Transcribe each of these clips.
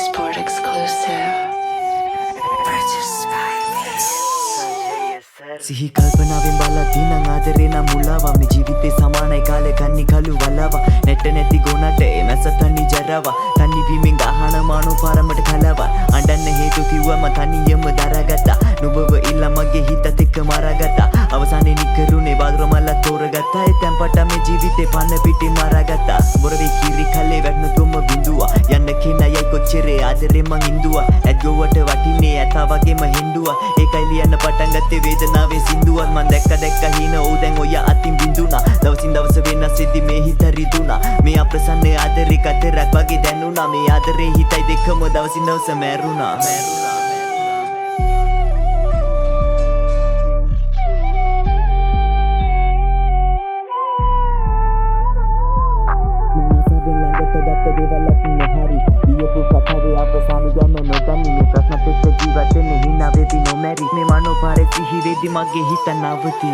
Sport exclusive. Purchased by සිහි කල්පනාවෙන් බලා දිනං ආදරේ නම් මුලාවා මේ ජීවිතේ සමානයි කාලේ කන්නි කළු වලවා නැට නැති ගොනට එමස තනි ජරවා තනි වීමෙන් ගහන මානෝ පාරමට කලවා අඬන්න හේතු කිව්වම තනියම දරාගත්තා නුඹව ඉල්ල මගේ හිතත් එක්ක මරාගත්තා අවසානයේ නිකරුනේ බාදුර මල්ල තෝරගත්තා එතෙන් පට මේ ජීවිතේ පන්න පිටි මරාගත්තා බොරවේ කිරි කලේ වැටුණු තුම බිඳුවා යන්න කෙනයයි කොච්චරේ ආදරේ මං ඉඳුවා ඇද්ගොවට වටින්නේ ඇතා වගේම හින්දුවා ඒකයි ලියන්න පටන් ගත්තේ වේදනාවේ සින්දුවක් මං දැක්ක හින ඕ දැන් ඔය අතින් බිඳුණා දවසින් දවස වෙනස් වෙද්දි මේ හිත රිදුණා මේ අප්‍රසන්න ආදරේ කතරක් වගේ දැනුණා මේ ආදරේ හිතයි දෙකම දවසින් දවස මැරුණා දෙවලක් නොහරි ලියපු කතාවේ අවසාන ගැන නොදන්නේ මේ ප්‍රශ්නත් එක්ක ජීවත් වෙන්නේ හිනා වෙති නොමැරි මේ මනෝ පාරේ සිහි වෙද්දි මගේ හිත නවති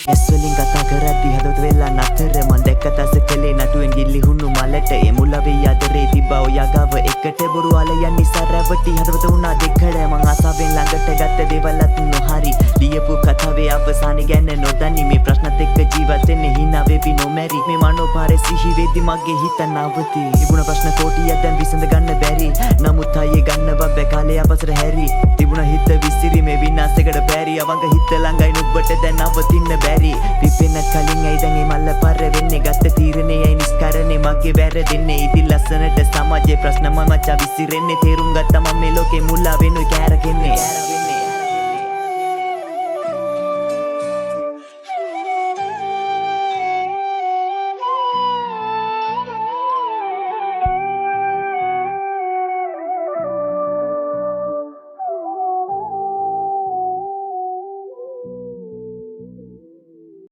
ඇස්වලින් කතා කරද්දි හදවත වෙලා නතර මං දැක්ක තස කලේ නටුවෙන් ගිල්ලි හුණු මලට ඒ මුලවේ ආදරේ තිබ්බා ඔයා ගාව එකට බොරු අලයන් නිසා රැවටි හදවත උනා දෙකඩ මං ආසාවෙන් ළඟට ගත්ත දෙවලක් නොහරි ලියපු කතාවේ අවසාන ගැන නොදන්නේ මේ ප්‍රශ්නත් එක්ක ජීවත් වෙන්නේ හිනා වෙවි නොමැරි මේ මනෝ පාරේ සිහි වෙද්දි මගේ හිත නවති තිබුණ ප්‍රශ්න කෝටියක් දැන් විසඳ ගන්න බැරි නමුත් ආයේ ගන්න බබ්බේ කාලේ අපසර හැරි තිබුණ හිත විසිරි මේ විනාශයකට බැරි අවංග හිත ළඟයි නුඹට දැන් නවතින්න බැරි පිපෙන්න කලින් ඇයි දැන් මේ මල්ල පාර වෙන්නේ ගත්ත තීරණයයි නිස්කරණේ මගේ වැරදෙන්නේ ඉතින් ලස්සනට සමාජයේ ප්‍රශ්න මම මචා විසිරෙන්නේ තේරුම් ගත්තා මම මේ ලෝකේ මුලා වෙනුයි කෑරගෙන්නේ